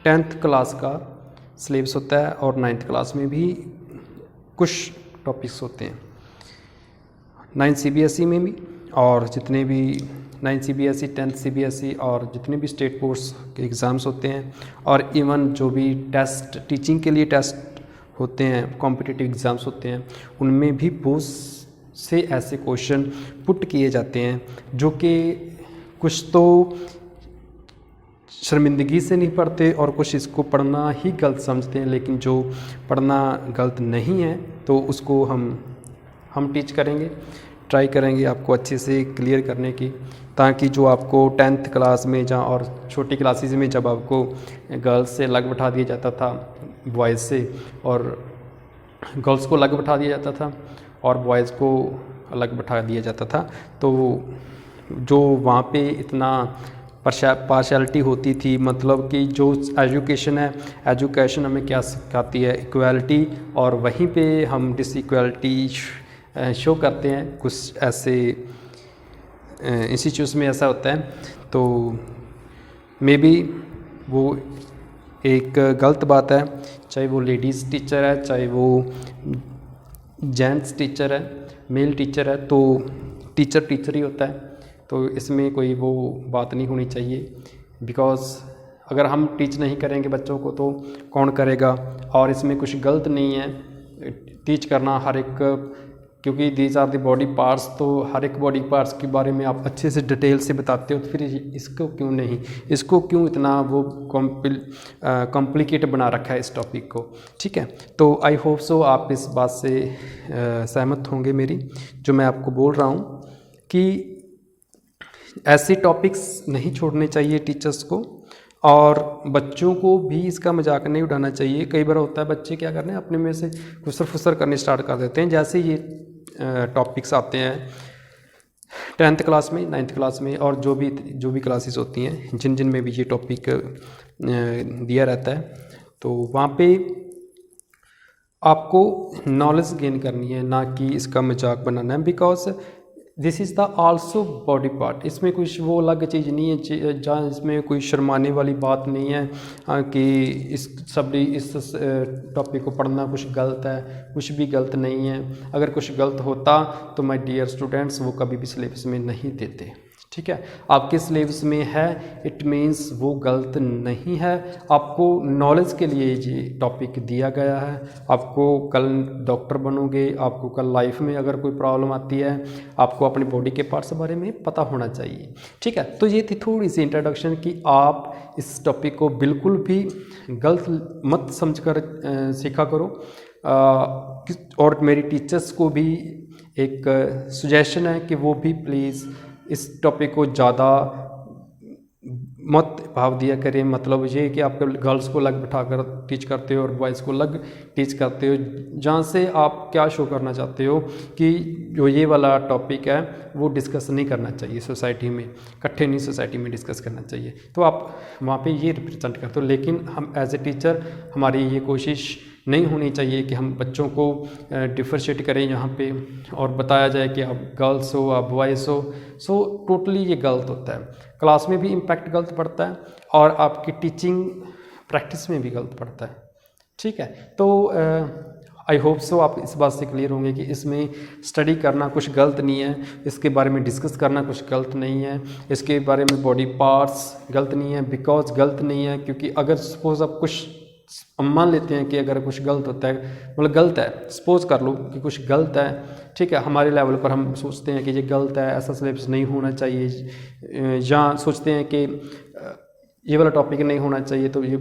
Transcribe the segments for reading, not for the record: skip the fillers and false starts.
10th class का syllabus होता है और 9th क्लास में भी कुछ टॉपिक्स होते हैं, 9 CBSE में भी, और जितने भी 9 CBSE 10th CBSE और जितने भी स्टेट बोर्ड्स के एग्ज़ाम्स होते हैं, और इवन जो भी टेस्ट टीचिंग के लिए टेस्ट होते हैं, कॉम्पिटिटिव एग्ज़ाम्स होते हैं, उनमें भी बहुत से ऐसे क्वेश्चन पुट किए जाते हैं जो कि कुछ तो शर्मिंदगी से नहीं पढ़ते और कुछ इसको पढ़ना ही गलत समझते हैं। लेकिन जो पढ़ना गलत नहीं है तो उसको हम टीच करेंगे, ट्राई करेंगे आपको अच्छे से क्लियर करने की, ताकि जो आपको 10th क्लास में जहाँ और छोटी क्लासेस में जब आपको गर्ल्स से अलग बैठा दिया जाता था, बॉयज़ से, और गर्ल्स को अलग बैठा दिया जाता था और बॉयज़ को अलग बैठा दिया जाता था, तो जो वहाँ पे इतना पार्शियलिटी होती थी, मतलब कि जो एजुकेशन है, एजुकेशन हमें क्या सिखाती है, इक्वालिटी, और वहीं पे हम डिसइक्वालिटी शो करते हैं। कुछ ऐसे इंस्टीट्यूट्स में ऐसा होता है, तो मे बी वो एक गलत बात है, चाहे वो लेडीज़ टीचर है, चाहे वो जेंट्स टीचर है, मेल टीचर है, तो टीचर ही होता है। तो इसमें कोई वो बात नहीं होनी चाहिए, बिकॉज़ अगर हम टीच नहीं करेंगे बच्चों को तो कौन करेगा। और इसमें कुछ गलत नहीं है टीच करना हर एक, क्योंकि these are the body parts, तो हर एक बॉडी पार्ट्स के बारे में आप अच्छे से डिटेल से बताते हो, तो फिर इसको क्यों नहीं, इसको क्यों इतना वो कॉम्प्लिकेट बना रखा है इस टॉपिक को। ठीक है, तो आई होप सो आप इस बात से सहमत होंगे मेरी, जो मैं आपको बोल रहा हूँ कि ऐसे टॉपिक्स नहीं छोड़ने चाहिए टीचर्स को, और बच्चों को भी इसका मजाक नहीं उड़ाना चाहिए। कई बार होता है बच्चे क्या कर रहे हैं, अपने में से खुसर फुसर करने स्टार्ट कर देते हैं। जैसे ये टॉपिक्स आते हैं 10th क्लास में, 9th क्लास में, और जो भी क्लासेस होती हैं जिन में भी ये टॉपिक दिया रहता है, तो वहाँ पे आपको नॉलेज गेन करनी है, ना कि इसका मजाक बनाना है। Because this is the also body part, इसमें कुछ वो अलग चीज़ नहीं है, जहाँ इसमें कोई शर्माने वाली बात नहीं है कि इस टॉपिक को पढ़ना कुछ गलत है, कुछ भी गलत नहीं है। अगर कुछ गलत होता तो माय डियर स्टूडेंट्स वो कभी भी सिलेबस में नहीं देते। ठीक है, आपके सिलेबस में है, इट मीन्स वो गलत नहीं है, आपको नॉलेज के लिए ये टॉपिक दिया गया है। आपको कल डॉक्टर बनोगे, आपको कल लाइफ में अगर कोई प्रॉब्लम आती है, आपको अपनी बॉडी के पार्ट्स के बारे में पता होना चाहिए। ठीक है, तो ये थी थोड़ी सी इंट्रोडक्शन कि आप इस टॉपिक को बिल्कुल भी गलत मत समझकर सीखा करो। और मेरी टीचर्स को भी एक सजेशन है कि वो भी प्लीज़ इस टॉपिक को ज़्यादा मत भाव दिया करें। मतलब ये कि आप गर्ल्स को अलग बिठाकर टीच करते हो और बॉयज़ को अलग टीच करते हो, जहाँ से आप क्या शो करना चाहते हो कि जो ये वाला टॉपिक है वो डिस्कस नहीं करना चाहिए सोसाइटी में, इकट्ठे नहीं सोसाइटी में डिस्कस करना चाहिए। तो आप वहाँ पे ये रिप्रेजेंट करते हो, लेकिन हम एज ए टीचर हमारी ये कोशिश नहीं होनी चाहिए कि हम बच्चों को डिफरेंशिएट करें यहाँ पे और बताया जाए कि आप गर्ल्स हो, आप बॉयज़ हो। सो टोटली ये गलत होता है, क्लास में भी इम्पैक्ट गलत पड़ता है और आपकी टीचिंग प्रैक्टिस में भी गलत पड़ता है। ठीक है, तो आई होप सो आप इस बात से क्लियर होंगे कि इसमें स्टडी करना कुछ गलत नहीं है, इसके बारे में डिस्कस करना कुछ गलत नहीं है, इसके बारे में बॉडी पार्ट्स गलत नहीं है। बिकॉज गलत नहीं है क्योंकि अगर सपोज आप कुछ मान लेते हैं कि अगर कुछ गलत होता है, मतलब गलत है, सपोज कर लो कि कुछ गलत है, ठीक है, हमारे लेवल पर हम सोचते हैं कि ये गलत है, ऐसा सिलेबस नहीं होना चाहिए, या सोचते हैं कि ये वाला टॉपिक नहीं होना चाहिए, तो ये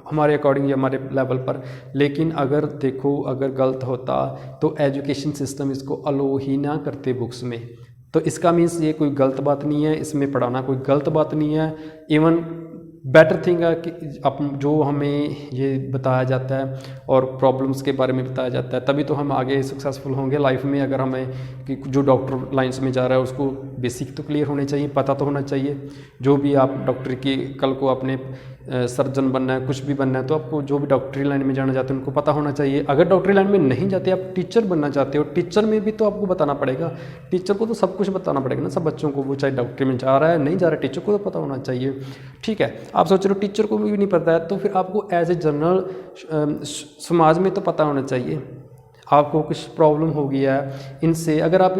हमारे अकॉर्डिंग या हमारे लेवल पर। लेकिन अगर देखो, अगर गलत होता तो एजुकेशन सिस्टम इसको अलो ही ना करते बुक्स में, तो इसका मीन्स ये कोई गलत बात नहीं है, इसमें पढ़ाना कोई गलत बात नहीं है। इवन बेटर थिंग है कि जो हमें ये बताया जाता है और प्रॉब्लम्स के बारे में बताया जाता है, तभी तो हम आगे सक्सेसफुल होंगे लाइफ में। अगर हमें कि जो डॉक्टर लाइन्स में जा रहा है उसको बेसिक तो क्लियर होने चाहिए, पता तो होना चाहिए। जो भी आप डॉक्टर की कल को अपने सर्जन बनना है, कुछ भी बनना है, तो आपको जो भी डॉक्टरी लाइन में जाना चाहते हैं उनको पता होना चाहिए। अगर डॉक्टरी लाइन में नहीं जाते, आप टीचर बनना चाहते हो, टीचर में भी तो आपको बताना पड़ेगा। टीचर को तो सब कुछ बताना पड़ेगा ना, सब बच्चों को, वो चाहे डॉक्टरी में जा रहा है नहीं जा रहा है, टीचर को तो पता होना चाहिए। ठीक है, आप सोच रहे हो टीचर को भी नहीं पता है, तो फिर आपको एज ए जनरल समाज में तो पता होना चाहिए। आपको कुछ प्रॉब्लम हो गया है इनसे, अगर आप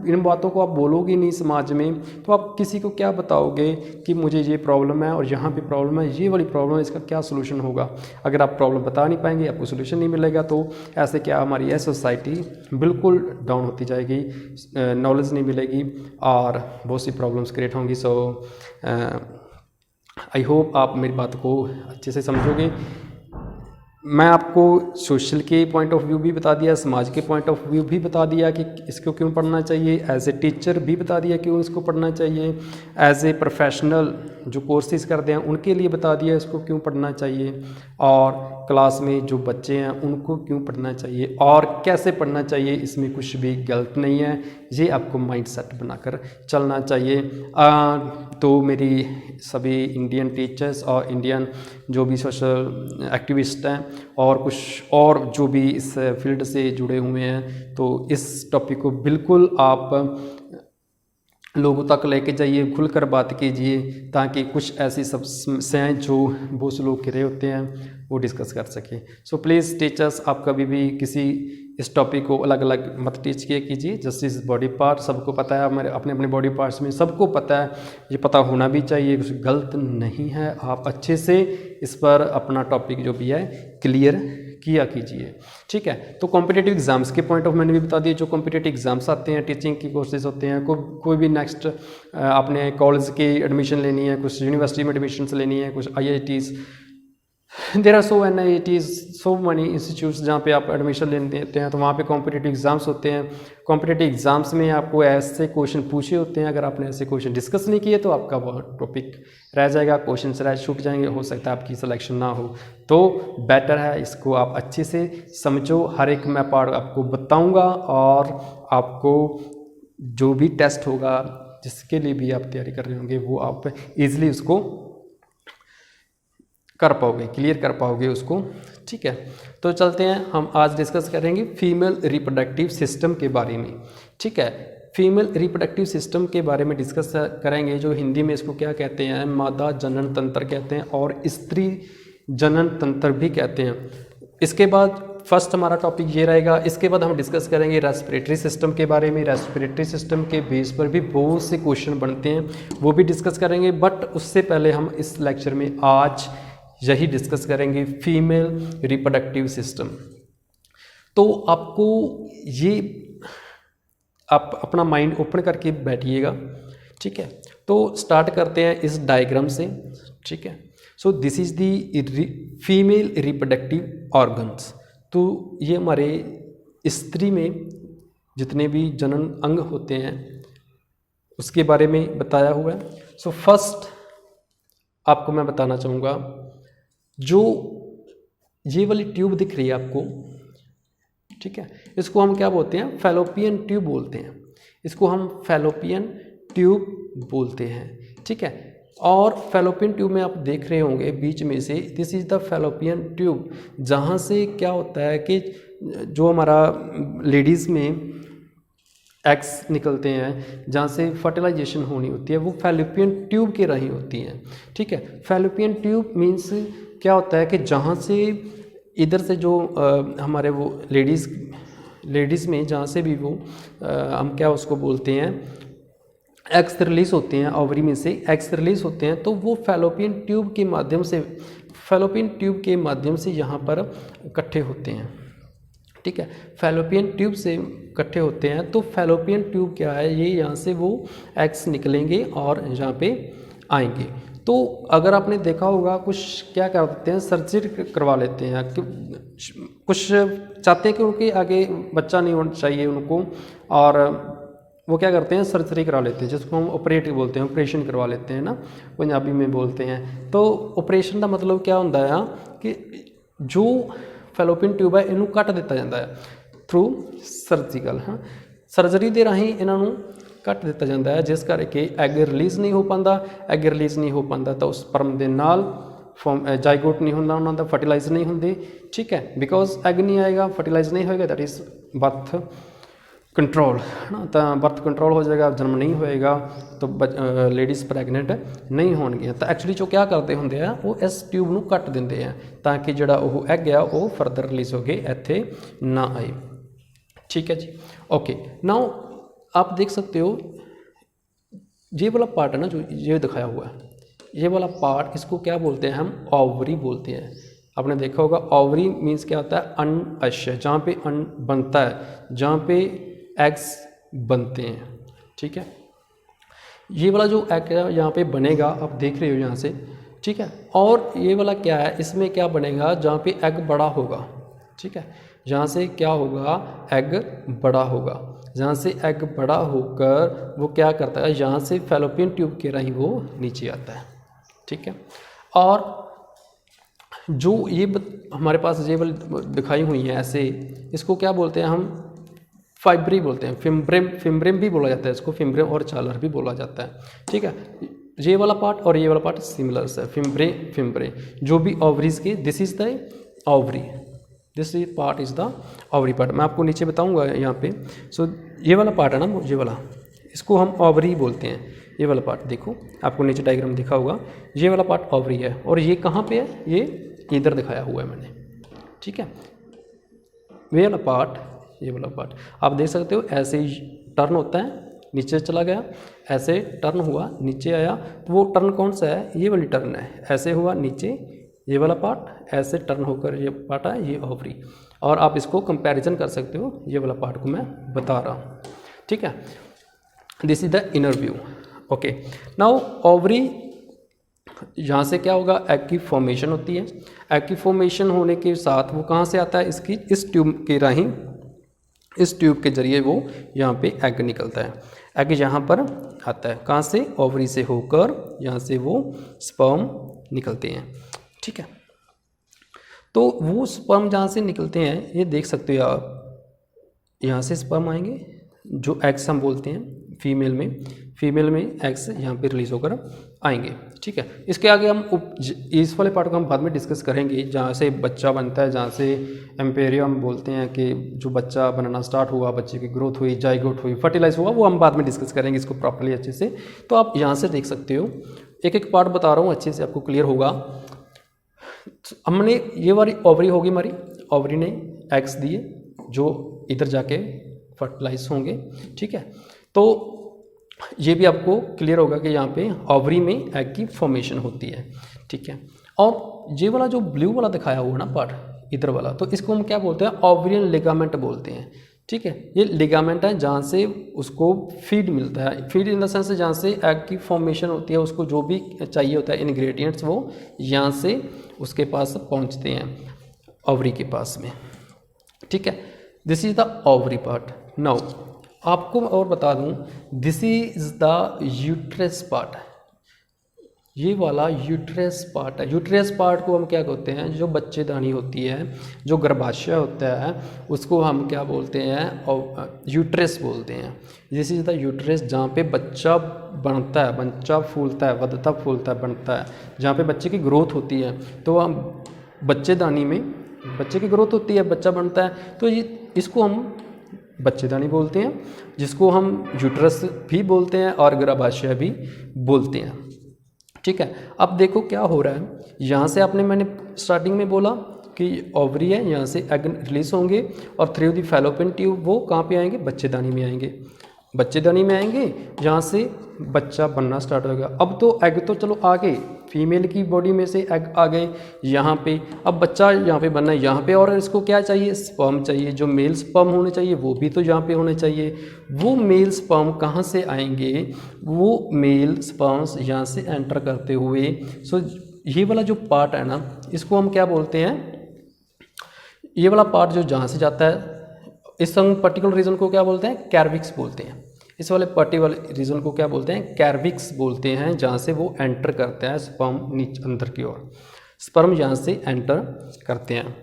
इन बातों को आप बोलोगे नहीं समाज में, तो आप किसी को क्या बताओगे कि मुझे ये प्रॉब्लम है और यहाँ पे प्रॉब्लम है, ये वाली प्रॉब्लम है, इसका क्या सोल्यूशन होगा। अगर आप प्रॉब्लम बता नहीं पाएंगे, आपको सोल्यूशन नहीं मिलेगा, तो ऐसे क्या हमारी यह सोसाइटी बिल्कुल डाउन होती जाएगी, नॉलेज नहीं मिलेगी और बहुत सी प्रॉब्लम्स क्रिएट होंगी। सो आई होप आप मेरी बात को अच्छे से समझोगे। मैं आपको सोशल के पॉइंट ऑफ व्यू भी बता दिया, समाज के पॉइंट ऑफ व्यू भी बता दिया कि इसको क्यों पढ़ना चाहिए, एज ए टीचर भी बता दिया क्यों इसको पढ़ना चाहिए, एज ए प्रोफेशनल जो कोर्सेज करते हैं उनके लिए बता दिया इसको क्यों पढ़ना चाहिए, और क्लास में जो बच्चे हैं उनको क्यों पढ़ना चाहिए और कैसे पढ़ना चाहिए। इसमें कुछ भी गलत नहीं है, ये आपको माइंड सेट बनाकर चलना चाहिए। तो मेरी सभी इंडियन टीचर्स और इंडियन जो भी सोशल एक्टिविस्ट हैं और कुछ और जो भी इस फील्ड से जुड़े हुए हैं, तो इस टॉपिक को बिल्कुल आप लोगों तक लेके जाइए, खुलकर बात कीजिए, ताकि कुछ ऐसी सब समस्याएँ जो बहुत से लोग घिरे होते हैं वो डिस्कस कर सकें। सो प्लीज़ टीचर्स, आप कभी भी किसी इस टॉपिक को अलग अलग मत टीच किया कीजिए। जस्टिस बॉडी पार्ट सबको पता है, हमारे अपने अपने बॉडी पार्ट्स में सबको पता है, ये पता होना भी चाहिए, कुछ गलत नहीं है। आप अच्छे से इस पर अपना टॉपिक जो भी है क्लियर किया कीजिए। ठीक है, तो कॉम्पिटिटिव एग्जाम्स के पॉइंट ऑफ मैंने भी बता दिया, जो कॉम्पिटिटिव एग्जाम्स आते हैं, टीचिंग की कोर्सेज होते हैं, कोई भी नेक्स्ट आपने कॉलेज की एडमिशन लेनी है, कुछ यूनिवर्सिटी में एडमिशन लेनी है, कुछ IITs, there are so NITs, so many institutes जहाँ पे आप एडमिशन लेते हैं, तो वहाँ पे कॉम्पिटिटिव एग्जाम्स होते हैं। कॉम्पिटिटिव एग्जाम्स में आपको ऐसे क्वेश्चन पूछे होते हैं, अगर आपने ऐसे क्वेश्चन डिस्कस नहीं किए तो आपका वो टॉपिक रह जाएगा, क्वेश्चन छूट जाएंगे, हो सकता है आपकी सिलेक्शन ना हो। तो बेटर है इसको आप अच्छे से समझो, हर एक मैं पार्ट आपको बताऊँगा, और आपको जो भी टेस्ट होगा जिसके लिए भी आप तैयारी कर रहे होंगे वो आप ईजिली उसको कर पाओगे, क्लियर कर पाओगे उसको। ठीक है, तो चलते हैं, हम आज डिस्कस करेंगे फीमेल रिप्रोडक्टिव सिस्टम के बारे में। ठीक है, फीमेल रिप्रोडक्टिव सिस्टम के बारे में डिस्कस करेंगे, जो हिंदी में इसको क्या कहते हैं, मादा जनन तंत्र कहते हैं और स्त्री जनन तंत्र भी कहते हैं। इसके बाद फर्स्ट हमारा टॉपिक ये रहेगा। इसके बाद हम डिस्कस करेंगे रेस्पिरेटरी सिस्टम के बारे में। रेस्पिरेटरी सिस्टम के बेस पर भी बहुत से क्वेश्चन बनते हैं, वो भी डिस्कस करेंगे। बट उससे पहले हम इस लेक्चर में आज यही डिस्कस करेंगे फीमेल रिप्रोडक्टिव सिस्टम। तो आपको ये आप अपना माइंड ओपन करके बैठिएगा। ठीक है, तो स्टार्ट करते हैं इस डायग्राम से। ठीक है, so this is the female reproductive organs. तो ये हमारे स्त्री में जितने भी जनन अंग होते हैं उसके बारे में बताया हुआ है। सो फर्स्ट आपको मैं बताना चाहूँगा, जो ये वाली ट्यूब दिख रही है आपको, ठीक है, इसको हम क्या बोलते हैं, फैलोपियन ट्यूब बोलते हैं। इसको हम फैलोपियन ट्यूब बोलते हैं। ठीक है, और फैलोपियन ट्यूब में आप देख रहे होंगे बीच में से, this is the fallopian tube, जहाँ से क्या होता है कि जो हमारा लेडीज़ में एग्स निकलते हैं, जहाँ से फर्टिलाइजेशन होनी होती है, वो फैलोपियन ट्यूब के राही होती हैं। ठीक है, फैलोपियन ट्यूब मीन्स क्या होता है कि जहाँ से इधर से जो हमारे वो लेडीज़ में जहाँ से भी वो हम क्या उसको बोलते हैं, एग्स रिलीज होते हैं, ओवरी में से एग्स रिलीज होते हैं, तो वो फैलोपियन ट्यूब के माध्यम से यहाँ पर इकट्ठे होते हैं। ठीक है, फैलोपियन ट्यूब से इकट्ठे होते हैं। तो फैलोपियन ट्यूब क्या है, ये यहाँ से वो एग्स निकलेंगे और यहाँ पे आएंगे। तो अगर आपने देखा होगा, कुछ क्या करते हैं, सर्जरी करवा लेते हैं, कुछ चाहते हैं कि उनके आगे बच्चा नहीं होना चाहिए उनको, और वो क्या करते हैं, सर्जरी करा लेते हैं, जिसको हम ऑपरेट बोलते हैं, ऑपरेशन करवा लेते हैं ना, पंजाबी में बोलते हैं। तो ऑपरेशन का मतलब क्या होता है कि जो फैलोपियन ट्यूब है ਇਹਨੂੰ ਕੱਟ ਦਿੱਤਾ ਜਾਂਦਾ ਹੈ थ्रू सर्जिकल। हाँ, सर्जरी ਦੇ ਰਾਹੀਂ ਇਹਨਾਂ ਨੂੰ ਕੱਟ ਦਿੱਤਾ ਜਾਂਦਾ ਹੈ, ਜਿਸ ਕਰਕੇ ਐਗ ਰਿਲੀਜ਼ ਨਹੀਂ ਹੋ ਪਾਉਂਦਾ। ਐਗ ਰਿਲੀਜ਼ ਨਹੀਂ ਹੋ ਪਾਉਂਦਾ ਤਾਂ ਉਸ ਸਪਰਮ ਦੇ ਨਾਲ ਜਾਈਗੋਟ ਨਹੀਂ ਹੁੰਦਾ, ਉਹਨਾਂ ਦਾ ਫਰਟੀਲਾਈਜ਼ ਨਹੀਂ ਹੁੰਦੇ। ਠੀਕ ਹੈ, ਬਿਕੋਜ਼ ਐਗ ਨਹੀਂ ਆਏਗਾ, ਫਰਟੀਲਾਈਜ਼ ਨਹੀਂ ਹੋਏਗਾ, ਦੈਟ ਇਜ਼ ਬਰਥ कंट्रोल है ना। तो बर्थ कंट्रोल हो जाएगा, जन्म नहीं होएगा तो लेडीज़ प्रैगनेंट नहीं होणगियां। तो एक्चुअली जो क्या करते होंगे हैं वो इस ट्यूब नूं कट देंगे हैं ताकि जिहड़ा वो एग आ वो फर्दर रिलीज़ हो के इत्थे ना आए। ठीक है जी, ओके। नाउ आप देख सकते हो ये वाला पार्ट है ना जो ये दिखाया हुआ है, ये वाला पार्ट इसको क्या बोलते हैं हम, ओवरी बोलते हैं। आपने देखा होगा ओवरी मीन्स क्या होता है, अण्डाशय, जहाँ पे अण्ड बनता है, जहाँ पे एग्स बनते हैं। ठीक है, ये वाला जो एग है यहाँ पे बनेगा, आप देख रहे हो यहाँ से। ठीक है, और ये वाला क्या है, इसमें क्या बनेगा, जहाँ पे एग बड़ा होगा। ठीक है, जहाँ से क्या होगा, एग बड़ा होगा। जहाँ से एग बड़ा होकर वो क्या करता है, यहाँ से फैलोपियन ट्यूब के राही वो नीचे आता है। ठीक है, और जो ये हमारे पास ये वाली दिखाई हुई है ऐसे, इसको क्या बोलते हैं हम, फाइब्री बोलते हैं, फिम्ब्रेम, फिम्ब्रेम भी बोला जाता है इसको, फिम्ब्रेम और चालर भी बोला जाता है। ठीक है, ये वाला पार्ट और ये वाला पार्ट सिमिलर है, फिम्ब्रे फिम्ब्रे जो भी ओवरीज के, this is the ovary, this is part is the ovary part. मैं आपको नीचे बताऊंगा यहाँ पे। सो ये वाला पार्ट है ना, ये वाला, इसको हम ओवरी बोलते हैं। ये वाला पार्ट देखो, आपको नीचे डायग्राम दिखा होगा, ये वाला पार्ट ओवरी है, और ये कहाँ पे है, ये इधर दिखाया हुआ है मैंने। ठीक है, ये वाला पार्ट, ये वाला पार्ट आप देख सकते हो, ऐसे ही टर्न होता है, नीचे चला गया, ऐसे टर्न हुआ, नीचे आया, तो वो टर्न कौन सा है, ये वाली टर्न है, ऐसे हुआ नीचे, ये वाला पार्ट ऐसे टर्न होकर ये पार्ट है, ये ओवरी। और आप इसको कंपैरिजन कर सकते हो, ये वाला पार्ट को मैं बता रहा हूँ। ठीक है, this is the inner view. Okay, now ovary, यहाँ से क्या होगा, एग की फॉर्मेशन होती है। एग की फॉर्मेशन होने के साथ वो कहाँ से आता है, इसकी इस ट्यूब के राही, इस ट्यूब के जरिए वो यहाँ पे एग निकलता है। एग यहाँ पर आता है, कहाँ से, ओवरी से होकर यहाँ से वो स्पर्म निकलते हैं। ठीक है, तो वो स्पर्म जहाँ से निकलते हैं, ये देख सकते हो आप, यहाँ से स्पर्म आएंगे, जो एग्स हम बोलते हैं फीमेल में एग्स यहाँ पे रिलीज होकर आएंगे। ठीक है, इसके आगे हम इस वाले पार्ट को हम बाद में डिस्कस करेंगे, जहाँ से बच्चा बनता है, जहाँ से एम्पेरियम बोलते हैं कि जो बच्चा बनना स्टार्ट हुआ, बच्चे की ग्रोथ हुई, जाइगोट हुई, फर्टिलाइज हुआ, वो हम बाद में डिस्कस करेंगे इसको प्रॉपर्ली अच्छे से। तो आप यहाँ से देख सकते हो, एक एक पार्ट बता रहा हूँ, अच्छे से आपको क्लियर होगा। हमने ये वाली ओवरी होगी हमारी, ओवरी ने एग्स दिए जो इधर जाके फर्टिलाइज होंगे। ठीक है, तो ये भी आपको क्लियर होगा कि यहाँ पे ओवरी में एग की फॉर्मेशन होती है। ठीक है, और ये वाला जो ब्लू वाला दिखाया हुआ ना पार्ट इधर वाला, तो इसको हम क्या बोलते हैं, ओवरियन लिगामेंट बोलते हैं। ठीक है, ये लिगामेंट है जहाँ से उसको फीड मिलता है, फीड इन द सेंस जहाँ से एग की फॉर्मेशन होती है, उसको जो भी चाहिए होता है इंग्रेडिएंट्स, वो यहाँ से उसके पास पहुँचते हैं, ओवरी के पास में। ठीक है, this is the ovary part. Now आपको और बता दूं, this is the uterus part, ये वाला यूट्रस पार्ट है। यूट्रस पार्ट को हम क्या कहते हैं, जो बच्चेदानी होती है, जो गर्भाशय होता है, उसको हम क्या बोलते हैं, और यूट्रस बोलते हैं। दिस इज द यूट्रस, जहाँ पे बच्चा बनता है, बच्चा फूलता है, बढ़ता फूलता है, बनता है, जहाँ पे बच्चे की ग्रोथ होती है। तो हम बच्चेदानी में बच्चे की ग्रोथ होती है, बच्चा बनता है, तो ये इसको हम बच्चेदानी बोलते हैं, जिसको हम यूट्रस भी बोलते हैं और गर्भाशय भी बोलते हैं। ठीक है, अब देखो क्या हो रहा है, यहाँ से मैंने स्टार्टिंग में बोला कि ओवरी है, यहाँ से एग रिलीज होंगे और थ्रू द फैलोपियन ट्यूब वो कहाँ पे आएंगे, बच्चेदानी में आएंगे। बच्चेदानी में आएंगे, जहाँ से बच्चा बनना स्टार्ट होगा। अब तो एग तो चलो आ गए, फीमेल की बॉडी में से एग आ गए यहाँ पे, अब बच्चा यहाँ पे बनना है यहाँ पे, और इसको क्या चाहिए, स्पर्म चाहिए। जो मेल स्पर्म होने चाहिए वो भी तो यहाँ पे होने चाहिए। वो मेल स्पर्म कहाँ से आएंगे, वो मेल स्पर्म्स यहाँ से एंटर करते हुए, सो ये वाला जो पार्ट है ना, इसको हम क्या बोलते हैं, ये वाला पार्ट जो जहाँ से जाता है, इस पर्टिकुलर रीजन को क्या बोलते हैं, कैर्विक्स बोलते हैं। इस वाले पर्टिकुलर रीजन को क्या बोलते हैं, कैर्विक्स बोलते हैं, जहाँ से वो एंटर करते हैं स्पर्म नीचे अंदर की ओर, स्पर्म यहाँ से एंटर करते हैं।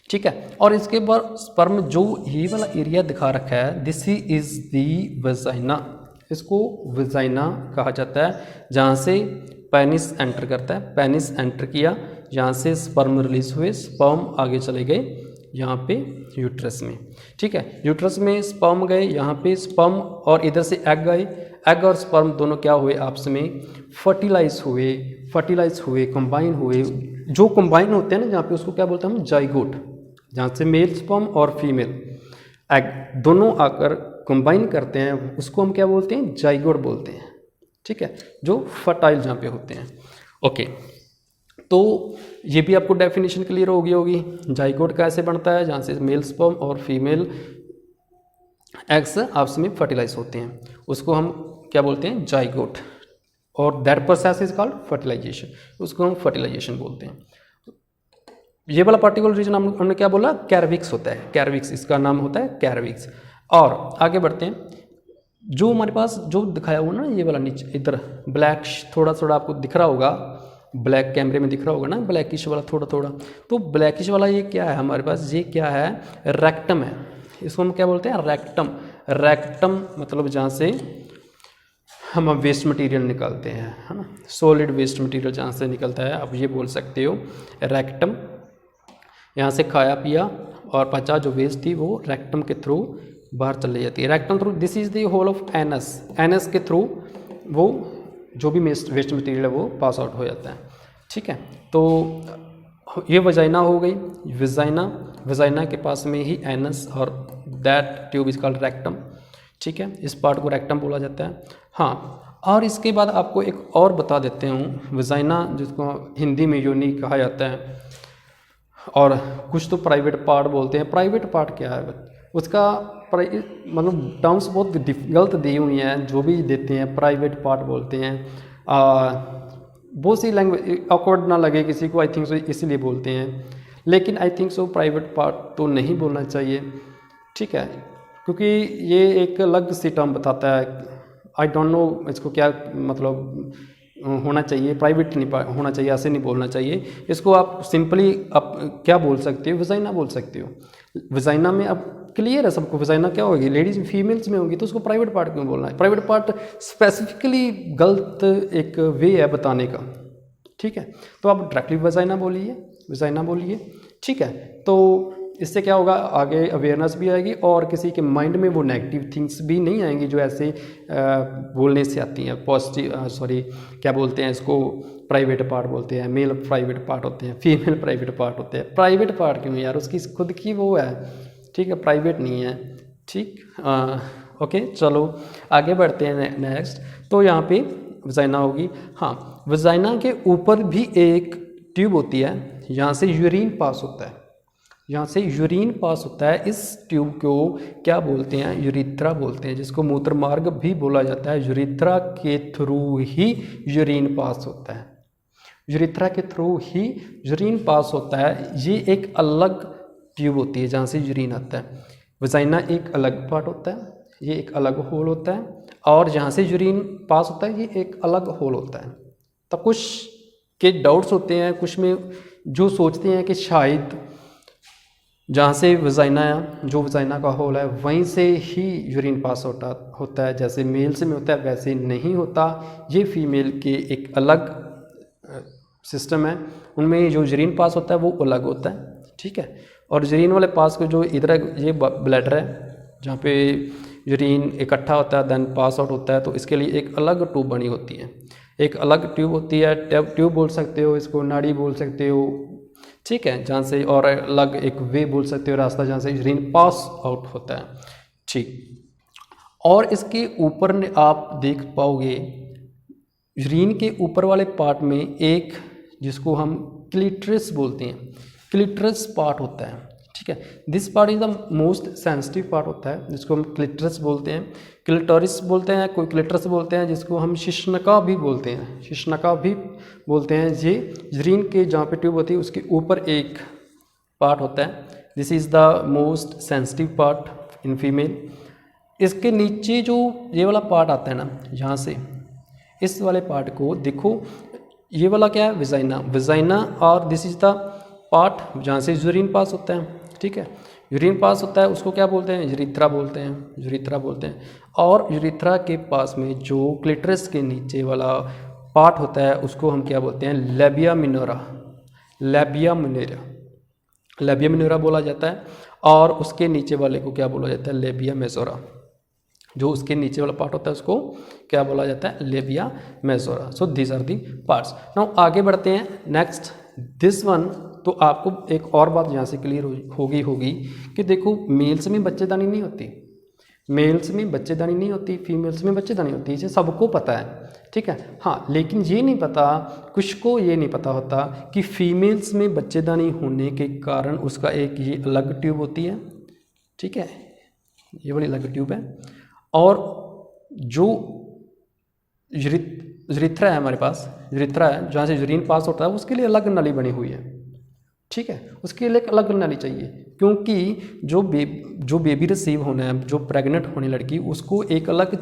ठीक है, और इसके बाद स्पर्म जो ये वाला एरिया दिखा रखा है, दिस इज दी वजाइना, इसको विजाइना कहा जाता है। जहाँ से पेनिस एंटर करता है, पेनिस एंटर किया, यहाँ से स्पर्म रिलीज हुए, स्पर्म आगे चले गए यहाँ पे यूट्रस में, ठीक है। यूट्रस में स्पर्म गए, यहाँ पे स्पर्म और इधर से एग गए, एग और स्पर्म दोनों क्या हुए आपस में फर्टिलाइज हुए, कंबाइन हुए। जो कंबाइन होते हैं ना जहाँ पे, उसको क्या बोलते हैं हम, जाइगोट। जहाँ से मेल स्पर्म और फीमेल एग दोनों आकर कंबाइन करते हैं, उसको हम क्या बोलते हैं, जाइगोट बोलते हैं, ठीक है, जो फर्टाइल जहाँ पे होते हैं। ओके, तो ये भी आपको डेफिनेशन क्लियर हो गई होगी। जाइगोट कैसे बनता है, जहाँ से मेल स्पर्म और फीमेल एग्स आपस में फर्टिलाइज होते हैं, उसको हम क्या बोलते हैं, जाइगोट। और that process is called fertilisation, उसको हम फर्टिलाइजेशन बोलते हैं। ये वाला पार्टिकुलर रीजन हमने क्या बोला, कैरविक्स होता है, कैरविक्स इसका नाम होता है, कैरविक्स। और आगे बढ़ते हैं, जो हमारे पास जो दिखाया हुआ ना ये वाला नीचे इधर ब्लैक थोड़ा थोड़ा आपको दिख रहा होगा, ब्लैक कैमरे में दिख रहा होगा ना, ब्लैकिश वाला थोड़ा थोड़ा, तो ब्लैकिश वाला ये क्या है हमारे पास, ये क्या है, रेक्टम है। इसको हम क्या बोलते हैं, रेक्टम। रेक्टम मतलब जहाँ से हम वेस्ट मटेरियल निकालते हैं, है ना, सॉलिड वेस्ट मटेरियल जहाँ से निकलता है, आप ये बोल सकते हो रेक्टम। यहाँ से खाया पिया और पचा जो वेस्ट थी वो रेक्टम के थ्रू बाहर चली जाती है। Rectum through, this is the hole of anus, anus के थ्रू वो जो भी वेस्ट मटेरियल है वो पास आउट हो जाता है, ठीक है। तो ये वजाइना हो गई, विजाइना, विजाइना के पास में ही एनस और that tube is called rectum, ठीक है, इस पार्ट को रेक्टम बोला जाता है। हाँ, और इसके बाद आपको एक और बता देते हूँ, विजाइना जिसको हिंदी में योनि कहा जाता है, और कुछ तो प्राइवेट पार्ट बोलते हैं। प्राइवेट पार्ट क्या है, उसका मतलब टर्म्स बहुत गलत दी हुई हैं, जो भी देते हैं प्राइवेट पार्ट बोलते हैं। बहुत सी लैंग्वेज ऑकवर्ड ना लगे किसी को, आई थिंक सो इसलिए बोलते हैं, लेकिन I think so private part तो नहीं बोलना चाहिए, ठीक है, क्योंकि ये एक अलग सी टर्म बताता है। आई डोंट नो इसको क्या मतलब होना चाहिए, प्राइवेट नहीं होना चाहिए, ऐसे नहीं बोलना चाहिए इसको। आप सिंपली आप क्या बोल सकते हो, विजाइना बोल सकते हो। विजाइना में अब क्लियर है सबको, विजाइना क्या होगी, लेडीज फीमेल्स में होगी, तो उसको प्राइवेट पार्ट क्यों बोलना है। प्राइवेट पार्ट स्पेसिफिकली गलत एक वे है बताने का, ठीक है। तो आप डायरेक्टली विजाइना बोलिए, विजाइना बोलिए, ठीक है। तो इससे क्या होगा, आगे अवेयरनेस भी आएगी और किसी के माइंड में वो नेगेटिव थिंग्स भी नहीं आएंगी जो ऐसे बोलने से आती हैं। पॉजिटिव क्या बोलते हैं इसको, प्राइवेट पार्ट बोलते हैं, मेल प्राइवेट पार्ट होते हैं, फीमेल प्राइवेट पार्ट होते हैं। प्राइवेट पार्ट क्यों यार, उसकी खुद की वो है, ठीक है, प्राइवेट नहीं है, ठीक। ओके, चलो आगे बढ़ते हैं नेक्स्ट। तो यहाँ पे वजाइना होगी। हाँ, वजाइना के ऊपर भी एक ट्यूब होती है, यहाँ से यूरिन पास होता है, यहाँ से यूरिन पास होता है। इस ट्यूब को क्या बोलते हैं, यूरिथ्रा बोलते हैं, जिसको मूत्र मार्ग भी बोला जाता है। यूरिथ्रा के थ्रू ही यूरिन पास होता है, यूरिथ्रा के थ्रू ही यूरिन पास होता है। ये एक अलग ट्यूब होती है जहाँ से यूरिन आता है। वजाइना एक अलग पार्ट होता है, ये एक अलग होल होता है, और जहाँ से यूरिन पास होता है ये एक अलग होल होता है। तो कुछ के डाउट्स होते हैं, कुछ में जो सोचते हैं कि शायद जहाँ से वजाइना जो वजाइना का होल है वहीं से ही यूरिन पास होता है, जैसे मेल्स में होता है वैसे नहीं होता। ये फीमेल के एक अलग सिस्टम है, उनमें जो यूरिन पास होता है वो अलग होता है, ठीक है। और यूरिन वाले पास को जो इधर ये ब्लैडर है जहाँ पे यूरिन इकट्ठा होता है देन पास आउट होता है, तो इसके लिए एक अलग ट्यूब बनी होती है, एक अलग ट्यूब होती है, ट्यूब बोल सकते हो इसको, नाड़ी बोल सकते हो, ठीक है, जहाँ से, और अलग एक वे बोल सकते हो, रास्ता जहाँ से यूरिन पास आउट होता है, ठीक। और इसके ऊपर ने आप देख पाओगे यूरिन के ऊपर वाले पार्ट में एक जिसको हम क्लिटरिस बोलते हैं, क्लिटरस पार्ट होता है, ठीक है। This part is the most sensitive part होता है, जिसको हम क्लिटरस बोलते हैं, क्लिटोरिस बोलते हैं, कोई क्लिटरस बोलते हैं, जिसको हम शिश्नका भी बोलते हैं, शिश्नका भी बोलते हैं। ये यूरिन के जहाँ पे ट्यूब होती है उसके ऊपर एक पार्ट होता है, this is the most sensitive part in female. इसके नीचे जो ये वाला पार्ट आता है ना, यहाँ से इस वाले पार्ट को देखो, ये वाला क्या है, विजाइना, विजाइना, और दिस इज़ द पार्ट जहाँ से यूरिन पास होता है, ठीक है। यूरिन पास होता है उसको क्या बोलते हैं, यूरिथ्रा बोलते हैं, यूरिथ्रा बोलते हैं। और यूरिथ्रा के पास में जो क्लिटरस के नीचे वाला पार्ट होता है उसको हम क्या बोलते हैं, लेबिया मिनोरा, लेबिया मिनोरा, लेबिया मिनोरा बोला जाता है। और उसके नीचे वाले को क्या बोला जाता है, लेबिया मेजोरा। जो उसके नीचे वाला पार्ट होता है उसको क्या बोला जाता है, labia majora. So this are the parts. Now आगे बढ़ते हैं नेक्स्ट दिस वन। तो आपको एक और बात यहाँ से क्लियर होगी कि देखो मेल्स में बच्चेदानी नहीं होती, मेल्स में बच्चेदानी नहीं होती, फीमेल्स में बच्चेदानी होती है, इसे सबको पता है, ठीक है। हाँ, लेकिन ये नहीं पता, कुछ को ये नहीं पता होता कि फीमेल्स में बच्चेदानी होने के कारण उसका एक ये अलग ट्यूब होती है, ठीक है, ये बड़ी अलग ट्यूब है। और जो यूरिथ्रा है हमारे पास, यूरिथ्रा है जहाँ से यूरिन पास होता है, उसके लिए अलग नली बनी हुई है, ठीक है, उसके लिए एक अलग नली चाहिए। क्योंकि जो बेबी रिसीव होना है, जो प्रेग्नेंट होने लड़की, उसको एक अलग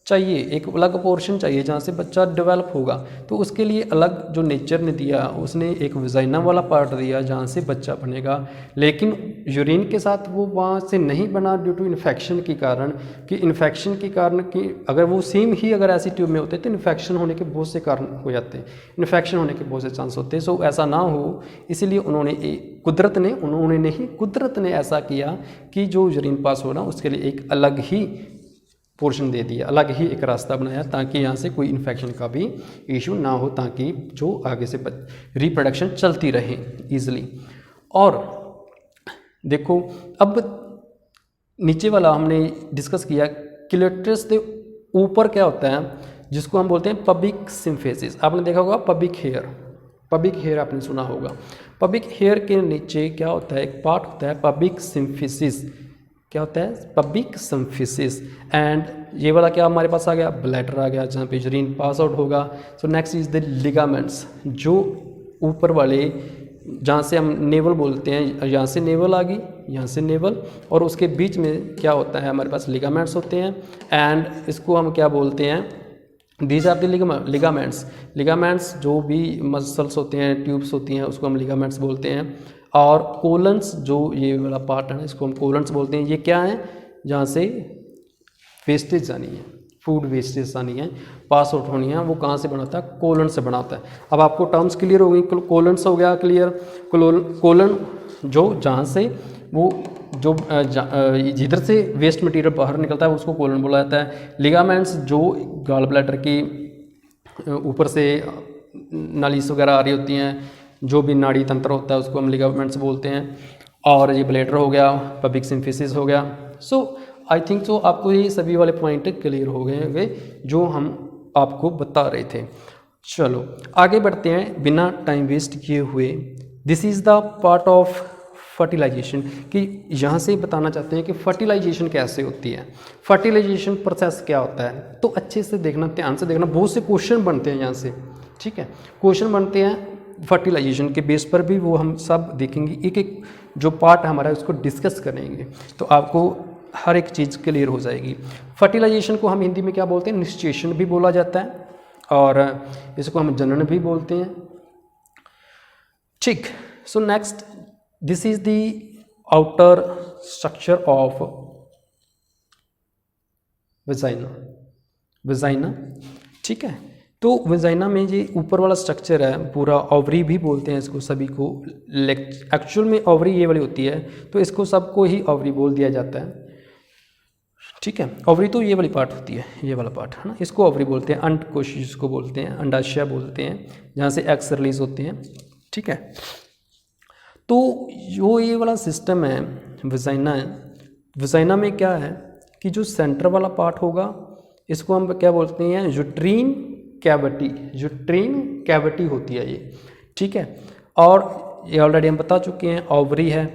चाहिए, एक अलग पोर्शन चाहिए जहाँ से बच्चा डेवलप होगा। तो उसके लिए अलग जो नेचर ने दिया, उसने एक वजाइना वाला पार्ट दिया जहाँ से बच्चा बनेगा। लेकिन यूरिन के साथ वो वहाँ से नहीं बना ड्यू टू इन्फेक्शन के कारण, कि इन्फेक्शन के कारण कि अगर वो सेम ही अगर ऐसी ट्यूब में होते तो इन्फेक्शन होने के बहुत से कारण हो जाते हैं, इन्फेक्शन होने के बहुत से चांस होते हैं। सो ऐसा ना हो, इसीलिए कुदरत ने ऐसा किया कि जो यूरिन पास हो ना उसके लिए एक अलग ही पोर्शन दे दिया, अलग ही एक रास्ता बनाया, ताकि यहाँ से कोई इन्फेक्शन का भी इशू ना हो, ताकि जो आगे से रिप्रोडक्शन चलती रहे ईजिली। और देखो अब नीचे वाला हमने डिस्कस किया, क्लिटरस के ऊपर क्या होता है जिसको हम बोलते हैं पबिक सिम्फेसिस। आपने देखा होगा पबिक हेयर, पबिक हेयर आपने सुना होगा। पबिक हेयर के नीचे क्या होता है, एक पार्ट होता है पबिक सिम्फिसिस। क्या होता है, पबिक सिम्फिसिस। एंड ये वाला क्या हमारे पास आ गया, ब्लैडर आ गया, जहाँ पे यूरिन पास आउट होगा। So next is the ligaments, जो ऊपर वाले जहाँ से हम नेवल बोलते हैं, यहाँ से नेवल आ गई, यहाँ से नेवल, और उसके बीच में क्या होता है हमारे पास लिगामेंट्स होते हैं। एंड इसको हम क्या बोलते हैं, these are the ligaments. Ligaments जो भी मसल्स होते हैं, ट्यूब्स होती हैं, उसको हम लिगामेंट्स बोलते हैं। और कोलन्स, जो ये वाला पार्ट है ना, इसको हम कोलन्स बोलते हैं। ये क्या है, जहाँ से वेस्टेज आनी है, फूड वेस्टेज आनी है, पास आउट होनी है, वो कहाँ से बनाता है, कोलन से बनाता है। अब आपको टर्म्स क्लियर हो गई, कोलन्स हो गया क्लियर। कोलन जो जहाँ से वो जो जिधर से वेस्ट मटेरियल बाहर निकलता है उसको कोलन बोला जाता है। लिगामेंट्स जो गॉल ब्लैडर की ऊपर से नालीस वगैरह आ रही होती हैं, जो भी नाड़ी तंत्र होता है उसको हम लिगामेंट्स बोलते हैं। और ये ब्लैडर हो गया, पबिक सिम्फिसिस हो गया। सो आई थिंक सो आपको ये सभी वाले पॉइंट क्लियर हो गए होंगे जो हम आपको बता रहे थे। चलो आगे बढ़ते हैं बिना टाइम वेस्ट किए हुए। This is the part of fertilisation, कि यहाँ से बताना चाहते हैं कि फर्टिलाइजेशन कैसे होती है, फर्टिलाइजेशन प्रोसेस क्या होता है। तो अच्छे से देखना, ध्यान से देखना, बहुत से क्वेश्चन बनते हैं यहाँ से, ठीक है, क्वेश्चन बनते हैं फर्टिलाइजेशन के बेस पर भी, वो हम सब देखेंगे, एक एक जो पार्ट हमारा है उसको डिस्कस करेंगे, तो आपको हर एक चीज़ क्लियर हो जाएगी। फर्टिलाइजेशन को हम हिंदी में क्या बोलते हैं, निषेचन भी बोला जाता है, और इसको हम जनन भी बोलते हैं, ठीक। So next, this is the outer structure of vagina, vagina, ठीक है। तो वजाइना में ये ऊपर वाला स्ट्रक्चर है पूरा, ओवरी भी बोलते हैं इसको सभी को, एक्चुअल में ओवरी ये वाली होती है, तो इसको सबको ही ओवरी बोल दिया जाता है, ठीक है। ओवरी तो ये वाली पार्ट होती है, ये वाला पार्ट है ना, इसको ओवरी बोलते हैं। अंडकोश जिसको बोलते हैं, अंडाशय बोलते हैं, जहाँ से एग्स रिलीज होते हैं, ठीक है। तो जो ये वाला सिस्टम है वजाइना है, वजाइना में क्या है कि जो सेंटर वाला पार्ट होगा इसको हम क्या बोलते हैं, यूट्रीन कैविटी, यूट्रीन कैविटी होती है ये, ठीक है। और ये ऑलरेडी हम बता चुके हैं, ओवरी है,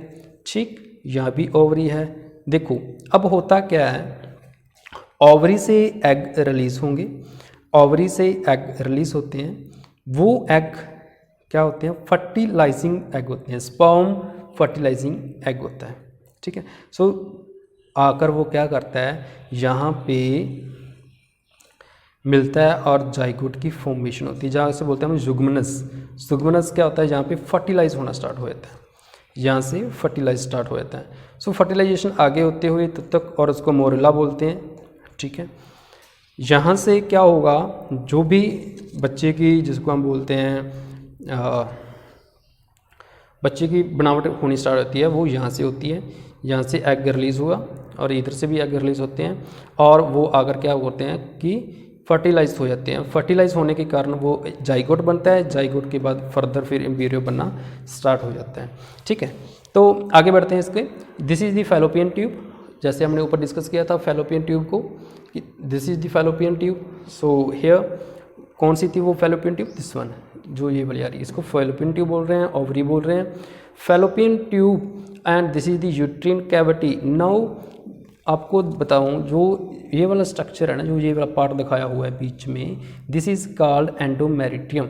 ठीक, यहाँ भी ओवरी है। देखो अब होता क्या है, ओवरी से एग रिलीज होंगे, ओवरी से एग रिलीज होते हैं, वो एग क्या होते हैं, फर्टिलाइजिंग एग होते हैं, स्पर्म फर्टिलाइजिंग एग होता है, ठीक है। सो आकर वो क्या करता है, यहाँ पे मिलता है और जाइगोट की फॉर्मेशन होती है, जहाँ से बोलते हैं हम जुग्मनस। जुग्मनस क्या होता है, जहाँ पे फर्टिलाइज होना स्टार्ट हो जाता है, यहाँ से फर्टिलाइज स्टार्ट हो जाता है। सो फर्टिलाइजेशन आगे होते हुए तब तक, और उसको मोरेला बोलते हैं, ठीक है। यहाँ से क्या होगा, जो भी बच्चे की, जिसको हम बोलते हैं बच्चे की बनावट होनी स्टार्ट होती है, वो यहाँ से होती है। यहाँ से एग रिलीज़ हुआ और इधर से भी एग रिलीज़ होते हैं, और वो आकर क्या होते हैं कि फर्टिलाइज हो जाते हैं। फर्टिलाइज होने के कारण वो जाइगोट बनता है, जाइगोट के बाद फर्दर फिर एम्ब्रियो बनना स्टार्ट हो जाता है, ठीक है। तो आगे बढ़ते हैं इसके। This is the fallopian tube, जैसे हमने ऊपर डिस्कस किया था फैलोपियन ट्यूब को, this is the fallopian tube. So here कौन सी थी वो फैलोपियन ट्यूब, दिस वन, जो ये वाली आ रही है, इसको फैलोपियन ट्यूब बोल रहे हैं, ओवरी बोल रहे हैं, fallopian tube. And this is the uterine cavity. Now आपको बताऊं, जो ये वाला स्ट्रक्चर है ना, जो ये वाला पार्ट दिखाया हुआ है बीच में, this is called endometrium,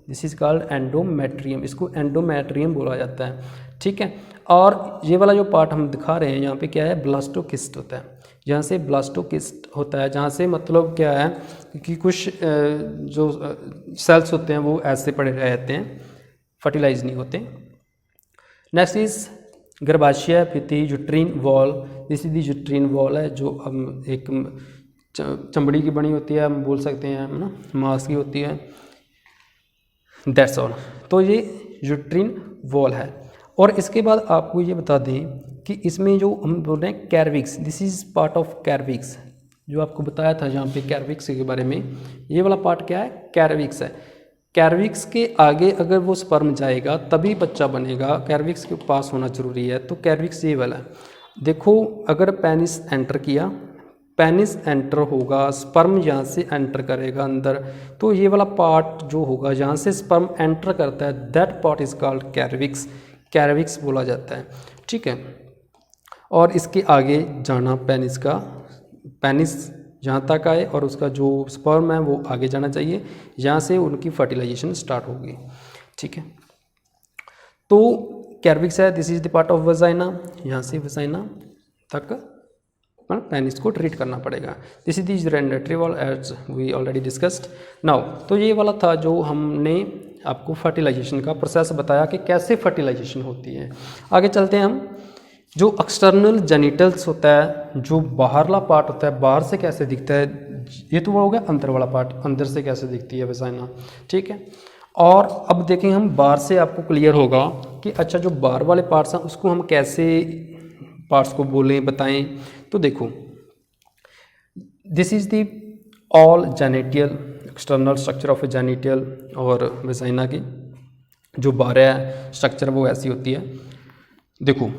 this is called endometrium, इसको एंडोमेट्रियम बोला जाता है, ठीक है। और ये वाला जो पार्ट हम दिखा रहे हैं यहाँ पे क्या है, ब्लास्टोकिस्ट होता है, जहाँ से ब्लास्टोकिस्ट होता है, जहाँ से मतलब क्या है कि कुछ जो सेल्स होते हैं वो ऐसे पड़े रहते हैं, फर्टिलाइज नहीं होते। नेक्स्ट इज गर्भाशय भित्ति, uterine wall, this is the uterine wall है, जो हम एक चमड़ी की बनी होती है, हम बोल सकते हैं ना, मांस की होती है, दैट्स ऑल। तो ये यूट्रीन वॉल है। और इसके बाद आपको ये बता दें कि इसमें जो हम बोल रहे हैं कैर्विक्स, दिस इज़ पार्ट ऑफ कैर्विक्स, जो आपको बताया था जहाँ पे कैर्विक्स के बारे में, ये वाला पार्ट क्या है, कैर्विक्स है। कैर्विक्स के आगे अगर वो स्पर्म जाएगा तभी बच्चा बनेगा, कैर्विक्स के पास होना जरूरी है। तो कैर्विक्स ये वाला है, देखो अगर पेनिस एंटर किया, पेनिस एंटर होगा, स्पर्म यहाँ से एंटर करेगा अंदर, तो ये वाला पार्ट जो होगा जहाँ से स्पर्म एंटर करता है, दैट पार्ट इज कॉल्ड कैर्विक्स, कैर्विक्स बोला जाता है, ठीक है। और इसके आगे जाना पेनिस का, पेनिस जहाँ तक आए और उसका जो स्पर्म है वो आगे जाना चाहिए, यहाँ से उनकी फर्टिलाइजेशन स्टार्ट होगी, ठीक है। तो कैर्विक्स है, this is the part of vagina, यहाँ से वजाइना तक पेनिस को ट्रीट करना पड़ेगा। This is the urinary wall as we already discussed now. तो ये वाला था जो हमने आपको फर्टिलाइजेशन का प्रोसेस बताया कि कैसे फर्टिलाइजेशन होती है। आगे चलते हैं हम। जो एक्सटर्नल जेनिटल्स होता है, जो बाहरला पार्ट होता है, बाहर से कैसे दिखता है, ये तो वो हो गया अंदर वाला पार्ट, अंदर से कैसे दिखती है वजाइना, ठीक है। और अब देखें हम, बाहर से आपको क्लियर होगा कि अच्छा जो बाहर वाले पार्ट्स हैं उसको हम कैसे पार्ट्स को बोलें, बताएं। तो देखो, this is the all genital, external structure of a genital, और वजाइना की जो बाहर है स्ट्रक्चर वो ऐसी होती है। देखो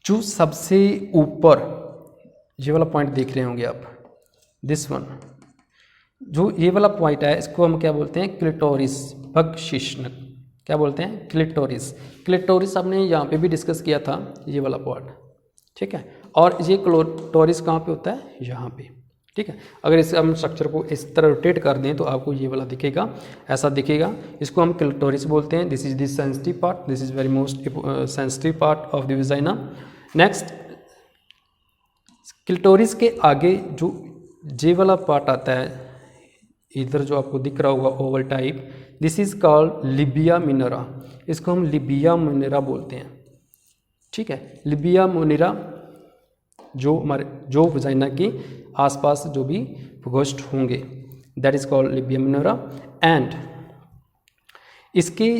जो सबसे ऊपर ये वाला पॉइंट देख रहे होंगे आप, दिस वन, जो ये वाला पॉइंट है इसको हम क्या बोलते हैं, क्लिटोरिस, भगशिश्नक, क्या बोलते हैं, क्लिटोरिस। क्लिटोरिस आपने यहाँ पे भी डिस्कस किया था, ये वाला पार्ट, ठीक है। और ये क्लिटोरिस कहाँ पे होता है, यहाँ पे, ठीक है। अगर इस हम स्ट्रक्चर को इस तरह रोटेट कर दें तो आपको ये वाला दिखेगा, ऐसा दिखेगा, इसको हम क्लिटोरिस बोलते हैं। This is the sensitive part, this is very most sensitive part of the vagina. Next, clitoris के आगे जो जे वाला पार्ट आता है, इधर जो आपको दिख रहा होगा oval type, this is called labia minora, इसको हम लिबिया मिनरा बोलते हैं, ठीक है। लिबिया मिनरा जो हमारे जो वजाइना के आसपास जो भी घोष्ठ होंगे, that is called labia minora. And इसके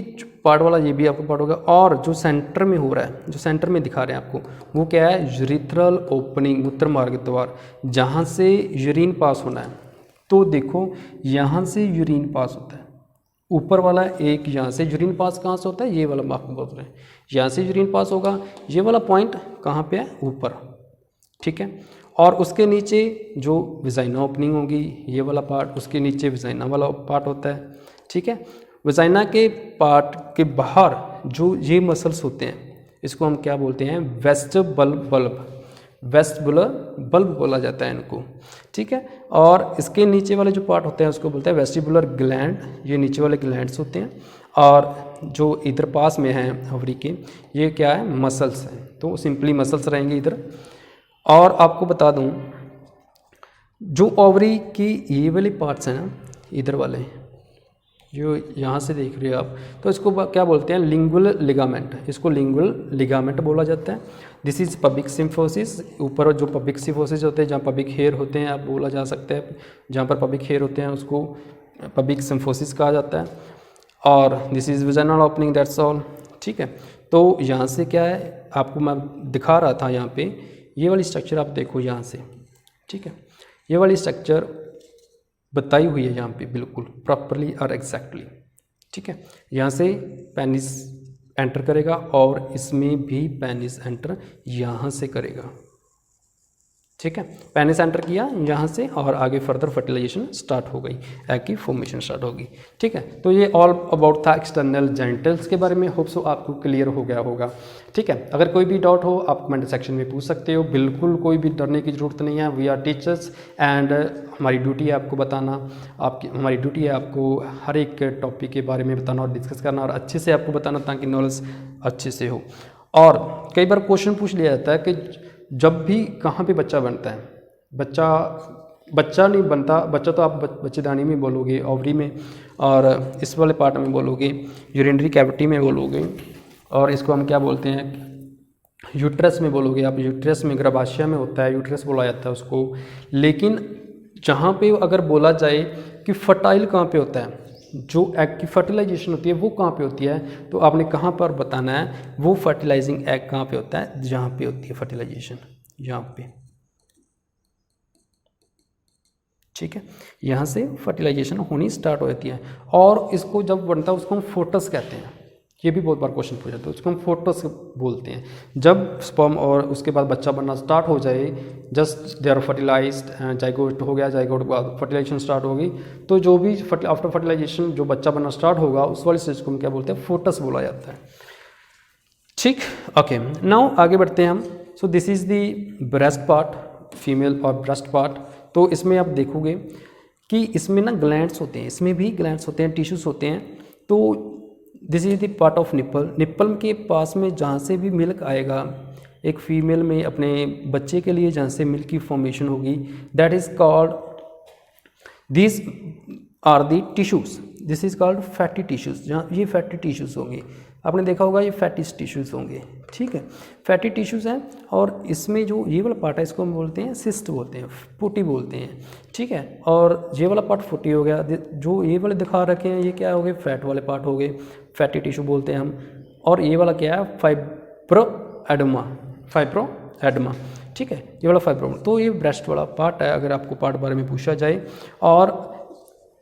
पार्ट वाला ये भी आपको पार्ट होगा। और जो सेंटर में हो रहा है, जो सेंटर में दिखा रहे हैं आपको, वो क्या है, यूरिथ्रल ओपनिंग, मूत्र मार्ग द्वार, जहाँ से यूरिन पास होना है। तो देखो यहाँ से यूरिन पास होता है, ऊपर वाला एक, यहाँ से यूरिन पास कहाँ से होता है, ये वाला हम आपको बोल रहे हैं, यहाँ से यूरिन पास होगा, ये वाला पॉइंट कहाँ पे है, ऊपर, ठीक है। और उसके नीचे जो वजाइना ओपनिंग होगी, ये वाला पार्ट, उसके नीचे वजाइना वाला पार्ट होता है, ठीक है। वजाइना के पार्ट के बाहर जो ये मसल्स होते हैं, इसको हम क्या बोलते हैं, वेस्टिबुलर बल्ब, वेस्टिबुलर बल्ब बोला जाता है इनको, ठीक है। और इसके नीचे वाले जो पार्ट होते हैं उसको बोलते हैं वेस्टिबुलर ग्लैंड, ये नीचे वाले ग्लैंड्स होते हैं। और जो इधर पास में हैं ओवरी के, ये क्या है, मसल्स हैं, तो सिंपली मसल्स रहेंगे इधर। और आपको बता दूं, जो ओवरी की ये वाले पार्ट्स हैं ना, इधर वाले जो यहाँ से देख रहे हो आप, तो इसको क्या बोलते हैं, लिंगुअल लिगामेंट, इसको लिंगुअल लिगामेंट बोला जाता है। दिस इज़ पबिक सिम्फोसिस, ऊपर जो पबिक सिम्फोसिस होते हैं, जहाँ पबिक हेयर होते हैं, आप बोला जा सकता है, जहाँ पर पबिक हेयर होते हैं उसको पबिक सिम्फोसिस कहा जाता है। और this is vaginal opening, that's all. ठीक है, तो यहाँ से क्या है, आपको मैं दिखा रहा था यहाँ पे, ये वाली स्ट्रक्चर आप देखो यहाँ से। ठीक है, ये वाली स्ट्रक्चर बताई हुई है यहाँ पे बिल्कुल प्रॉपरली और एग्जैक्टली। ठीक है, यहाँ से पेनिस एंटर करेगा और इसमें भी पेनिस एंटर यहाँ से करेगा। ठीक है, पेनिस एंटर किया यहाँ से और आगे फर्दर फर्टिलाइजेशन स्टार्ट हो गई, एग की फॉर्मेशन स्टार्ट होगी। ठीक है, तो ये ऑल अबाउट था एक्सटर्नल जेनिटल्स के बारे में। होप सो आपको क्लियर हो गया होगा। ठीक है, अगर कोई भी डाउट हो आप कमेंट सेक्शन में पूछ सकते हो, बिल्कुल कोई भी डरने की ज़रूरत नहीं है। वी आर टीचर्स एंड हमारी ड्यूटी है आपको बताना, हमारी ड्यूटी है आपको हर एक टॉपिक के बारे में बताना और डिस्कस करना और अच्छे से आपको बताना, ताकि नॉलेज अच्छे से हो। और कई बार क्वेश्चन पूछ लिया जाता है कि जब भी कहाँ पे बच्चा बनता है, बच्चा नहीं बनता, बच्चा तो आप बच्चेदानी में बोलोगे, ओवरी में, और इस वाले पार्ट में बोलोगे, यूरिनरी कैविटी में बोलोगे, और इसको हम क्या बोलते हैं, यूट्रस में बोलोगे आप। यूट्रस में गर्भाशय में होता है, यूट्रस बोला जाता है उसको। लेकिन जहाँ पे अगर बोला जाए कि फर्टाइल कहाँ पे होता है, जो एग की फर्टिलाइजेशन होती है वो कहाँ पे होती है, तो आपने कहाँ पर बताना है, वो फर्टिलाइजिंग एग कहाँ पे होता है, जहाँ पे होती है फर्टिलाइजेशन, यहाँ पे। ठीक है, यहाँ से फर्टिलाइजेशन होनी स्टार्ट हो जाती है और इसको जब बनता है उसको हम फोटस कहते हैं। ये भी बहुत बार क्वेश्चन पूछा था, उसको हम फोटस बोलते हैं। जब स्पर्म और उसके बाद बच्चा बनना स्टार्ट हो जाए, just they are fertilised, zygote हो गया, जाइगोट के बाद फर्टिलाइजेशन स्टार्ट होगी, तो जो भी आफ्टर फर्टिलाइजेशन जो बच्चा बनना स्टार्ट होगा उस वाली स्टेज को हम क्या बोलते हैं, फोटस बोला जाता है। ठीक, ओके, नाउ आगे बढ़ते हैं हम। So this is the breast part, female और ब्रेस्ट पार्ट। तो इसमें आप देखोगे कि इसमें ना ग्लैंड्स होते हैं, इसमें भी ग्लैंड्स होते हैं, टिश्यूज होते हैं। तो this is the part of nipple. Nipple के पास में जहाँ से भी मिल्क आएगा एक फीमेल में अपने बच्चे के लिए, जहाँ से मिल्क की फॉर्मेशन होगी, that is called, this are the tissues, this is called fatty tissues. जहाँ ये फैटी टिश्यूज होंगे, आपने देखा होगा ये फैटी टिश्यूज होंगे। ठीक है, फैटी टिश्यूज हैं और इसमें जो ये वाला पार्ट है इसको हम बोलते हैं सिस्ट बोलते हैं, फूटी बोलते हैं। ठीक है, और ये वाला पार्ट फूटी हो गया। जो ये वाले दिखा रखे हैं ये क्या हो गए, फैट वाले पार्ट हो गए, फैटी टिश्यू बोलते हैं हम। और ये वाला क्या है, फाइब्रोएडेमा, फाइब्रोएडेमा। ठीक है, ये वाला फाइब्रो, तो ये ब्रेस्ट वाला पार्ट है अगर आपको पार्ट बारे में पूछा जाए। और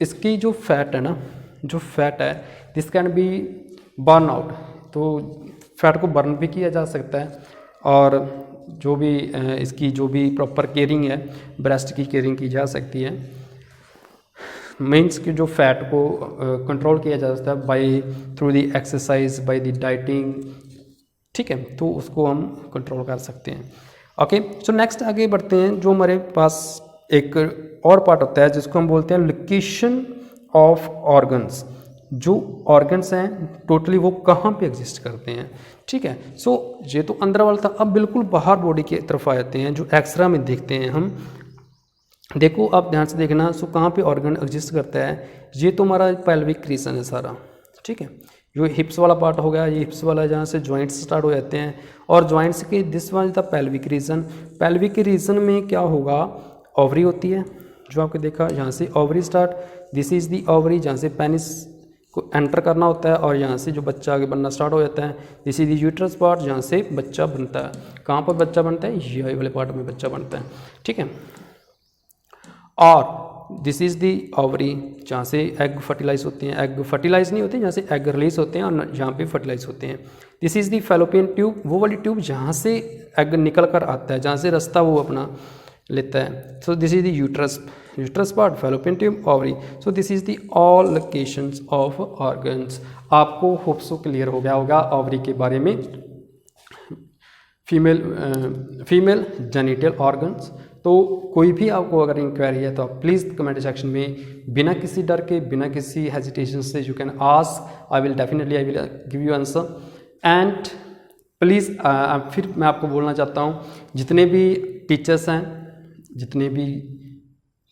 इसकी जो फैट है ना, जो फैट है, this can be burn out, तो फैट को बर्न भी किया जा सकता है। और जो भी इसकी जो भी प्रॉपर केयरिंग है, ब्रेस्ट की केयरिंग की जा सकती है। मीन्स कि जो फैट को कंट्रोल किया जा सकता है by through the exercise, by the dieting. ठीक है, तो उसको हम कंट्रोल कर सकते हैं। ओके, सो नेक्स्ट आगे बढ़ते हैं। जो हमारे पास एक और पार्ट होता है जिसको हम बोलते हैं लोकेशन ऑफ ऑर्गन्स। जो ऑर्गन्स हैं टोटली वो कहाँ पे एग्जिस्ट करते हैं। ठीक है, सो ये तो अंदर वाला था। अब बिल्कुल बाहर बॉडी की तरफ आ जाते हैं, जो एक्सरा में देखते हैं हम। देखो आप ध्यान से देखना, सो कहाँ पे ऑर्गन एग्जिस्ट करता है। ये तो हमारा पेल्विक रीजन है सारा। ठीक है, जो हिप्स वाला पार्ट हो गया, ये हिप्स वाला जहाँ से जॉइंट्स स्टार्ट हो जाते हैं, और जॉइंट्स के दिस वन था पेल्विक रीजन। पेल्विक रीजन में क्या होगा, ओवरी होती है, जो आपने देखा यहाँ से ovary start, this is the ovary, जहाँ से पेनिस को एंटर करना होता है और यहाँ से जो बच्चा आगे बनना स्टार्ट हो जाता है। This is the uterus part, जहाँ से बच्चा बनता है। कहाँ पर बच्चा बनता है, ये वाले पार्ट में बच्चा बनता है। ठीक है, और दिस इज़ दी ओवरी, जहाँ से एग फर्टिलाइज होते हैं। एग फर्टिलाइज नहीं होते, जहाँ से एग रिलीज होते हैं और यहाँ पे फर्टिलाइज होते हैं। This is the fallopian tube, वो वाली ट्यूब जहाँ से एग निकल कर आता है, जहाँ से रास्ता वो अपना लेता है। So this is the uterus, uterus part, fallopian tube, ovary. So this is the all locations of organs. आपको होप सो क्लियर हो गया होगा ओवरी के बारे में, फीमेल जेनिटल ऑर्गन्स। तो कोई भी आपको अगर इंक्वायरी है तो आप प्लीज़ कमेंट सेक्शन में बिना किसी डर के, बिना किसी हेजिटेशन से you can ask, I will give you answer. And please फिर मैं आपको बोलना चाहता हूँ, जितने भी टीचर्स हैं, जितने भी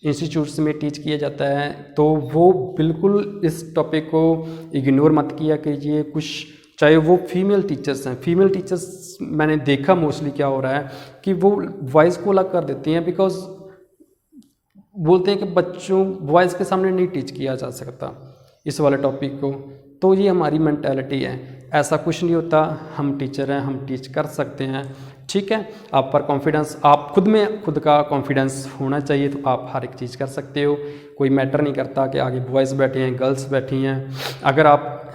इंस्टीट्यूट्स में टीच किया जाता है, तो वो बिल्कुल इस टॉपिक को इग्नोर मत किया कीजिए। कुछ चाहे वो फीमेल टीचर्स हैं, फीमेल टीचर्स मैंने देखा मोस्टली क्या हो रहा है कि वो वॉइस को अलग कर देती हैं, बिकॉज बोलते हैं कि बच्चों वॉइस के सामने नहीं टीच किया जा सकता इस वाले टॉपिक को। तो ये हमारी मेंटालिटी है, ऐसा कुछ नहीं होता, हम टीचर हैं, हम टीच कर सकते हैं, ठीक है। आप पर कॉन्फिडेंस, आप खुद का कॉन्फिडेंस होना चाहिए, तो आप हर एक चीज़ कर सकते हो। कोई मैटर नहीं करता कि आगे बॉयज़ बैठे हैं, गर्ल्स बैठी हैं। अगर आप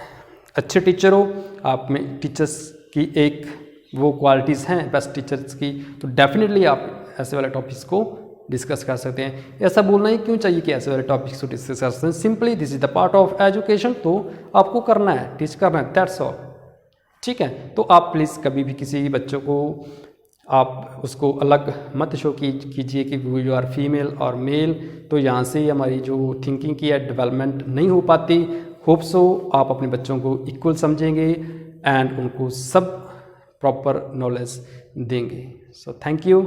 अच्छे टीचर हो, आप में टीचर्स की एक वो क्वालिटीज़ हैं बेस्ट टीचर्स की, तो डेफिनेटली आप ऐसे वाले टॉपिक्स को डिस्कस कर सकते हैं। ऐसा बोलना ही क्यों चाहिए कि ऐसे वाले टॉपिक्स को डिस्कस कर सकते हैं, simply this is the part of education, तो आपको करना है, टीच करना है, दैट्स ऑल, ठीक है। तो आप प्लीज़ कभी भी किसी बच्चों को आप उसको अलग मत शो कीजिए कि यू आर फीमेल और मेल, तो यहाँ से हमारी जो थिंकिंग की है डेवलपमेंट नहीं हो पाती। होप सो आप अपने बच्चों को इक्वल समझेंगे एंड उनको सब प्रॉपर नॉलेज देंगे। So thank you.